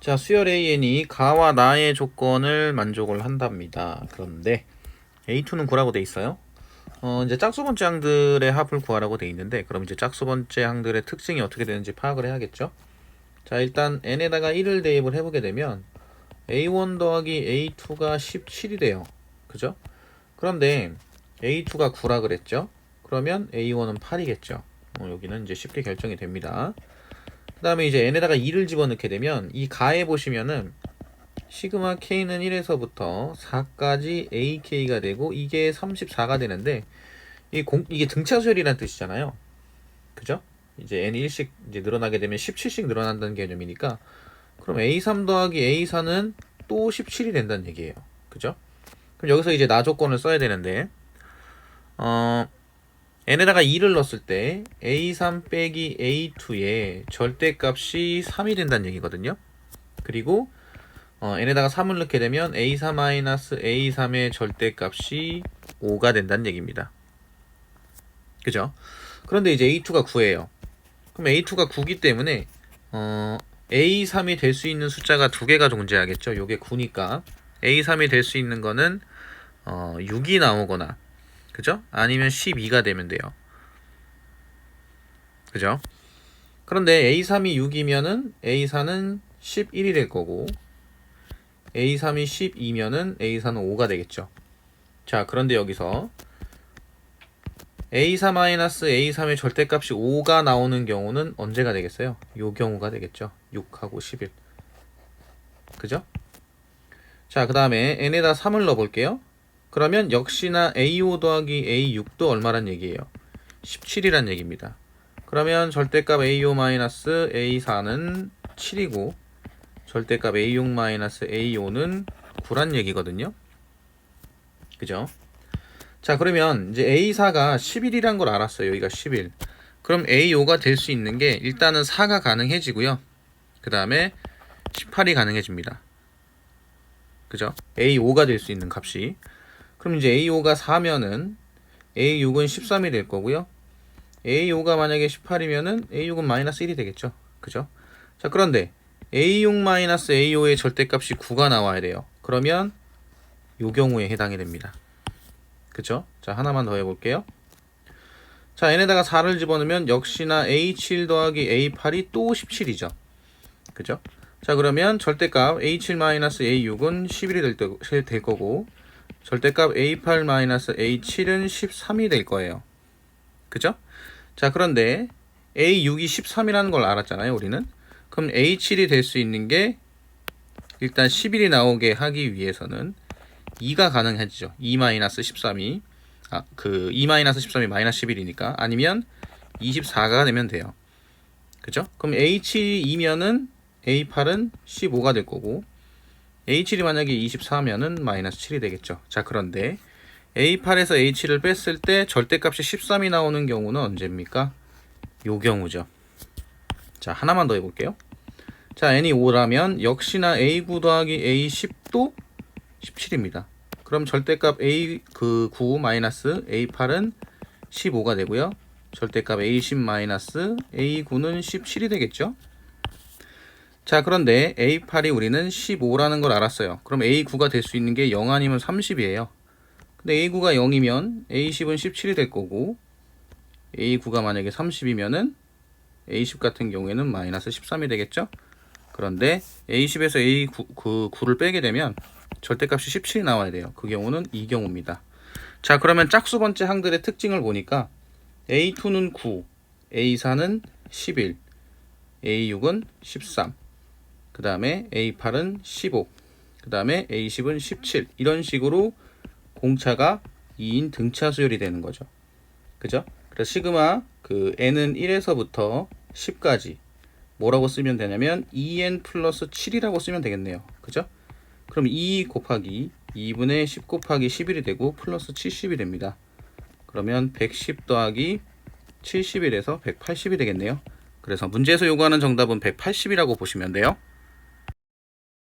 자, 수열 AN이 가와 나의 조건을 만족을 한답니다. 그런데 A2는 9라고 돼 있어요. 이제 짝수 번째 항들의 합을 구하라고 돼 있는데, 그럼 이제 짝수 번째 항들의 특징이 어떻게 되는지 파악을 해야겠죠. 자, 일단 n에다가 1을 대입을 해보게 되면 A1 더하기 A2가 17이 돼요. 그죠? 그런데 A2가 9라 그랬죠. 그러면 A1은 8이겠죠. 여기는 이제 쉽게 결정이 됩니다. 그 다음에 이제 n에다가 2를 집어넣게 되면 이 가에 보시면은 시그마 k는 1에서부터 4까지 ak가 되고 이게 34가 되는데 이게 등차수열이라는 뜻이잖아요. 그죠? 이제 n 1씩 이제 늘어나게 되면 17씩 늘어난다는 개념이니까, 그럼 a3 더하기 a4는 또 17이 된다는 얘기예요. 그죠? 그럼 여기서 이제 나 조건을 써야 되는데, n에다가 2를 넣었을 때 a3 빼기 a2의 절대값이 3이 된다는 얘기거든요. 그리고 n에다가 3을 넣게 되면 a4 마이너스 a3의 절대값이 5가 된다는 얘기입니다. 그죠? 그런데 이제 a2가 9예요. 그럼 a2가 9기 때문에 a3이 될 수 있는 숫자가 두 개가 존재하겠죠. 요게 9니까 a3이 될 수 있는 거는 6이 나오거나, 그죠? 아니면 12가 되면 돼요. 그죠? 그런데 a3이 6이면은 a4는 11이 될 거고, a3이 12면은 a4는 5가 되겠죠. 자, 그런데 여기서 a4-a3의 절대값이 5가 나오는 경우는 언제가 되겠어요? 요 경우가 되겠죠. 6하고 11. 그죠? 자, 그 다음에 n에다 3을 넣어볼게요. 그러면 역시나 a5 더하기 a6도 얼마란 얘기예요? 17이란 얘기입니다. 그러면 절대값 a5-a4는 7이고 절대값 a6-a5는 9란 얘기거든요. 그죠? 자, 그러면 이제 a4가 11이란 걸 알았어요. 여기가 11. 그럼 a5가 될 수 있는 게 일단은 4가 가능해지고요. 그 다음에 18이 가능해집니다. 그죠? a5가 될 수 있는 값이. 그럼 이제 a5가 4면은 a6은 13이 될 거고요. a5가 만약에 18이면은 a6은 마이너스 1이 되겠죠. 그죠? 자, 그런데 a6-a5의 절대값이 9가 나와야 돼요. 그러면 요 경우에 해당이 됩니다. 그쵸? 자, 하나만 더 해볼게요. 자, n에다가 4를 집어넣으면 역시나 a7 더하기 a8이 또 17이죠. 그죠? 자, 그러면 절대값 a7-a6은 11이 될 거고, 절대값 a8-a7은 13이 될 거예요. 그죠? 자, 그런데 a6이 13이라는 걸 알았잖아요, 우리는. 그럼 a7이 될 수 있는 게 일단 11이 나오게 하기 위해서는 2가 가능해지죠. 2-13이 2-13이 마이너스 11이니까, 아니면 24가 되면 돼요. 그죠? 그럼 A7이 2면은 A8은 15가 될 거고, A7이 만약에 24면은 마이너스 7이 되겠죠. 자, 그런데 A8에서 A7을 뺐을 때 절대값이 13이 나오는 경우는 언제입니까? 요 경우죠. 자, 하나만 더 해볼게요. 자, n이 5라면 역시나 A9 더하기 A10도 17입니다. 그럼 절대값 A9 마이너스 A8은 15가 되고요. 절대값 A10 마이너스 A9는 17이 되겠죠. 자, 그런데 A8이 우리는 15라는 걸 알았어요. 그럼 A9가 될 수 있는 게 0 아니면 30이에요. 근데 A9가 0이면 A10은 17이 될 거고, A9가 만약에 30이면은 A10 같은 경우에는 마이너스 13이 되겠죠. 그런데 A10에서 A9를 빼게 되면 절대값이 17이 나와야 돼요. 그 경우는 이 경우입니다. 자, 그러면 짝수 번째 항들의 특징을 보니까 A2는 9, A4는 11, A6은 13, 그 다음에 A8은 15, 그 다음에 A10은 17, 이런 식으로 공차가 2인 등차 수열이 되는 거죠. 그죠? 그래서 시그마 n은 1에서부터 10까지 뭐라고 쓰면 되냐면 2n 플러스 7이라고 쓰면 되겠네요. 그죠? 그럼 2 곱하기 2분의 10 곱하기 11이 되고 플러스 70이 됩니다. 그러면 110 더하기 70이라서 180이 되겠네요. 그래서 문제에서 요구하는 정답은 180이라고 보시면 돼요.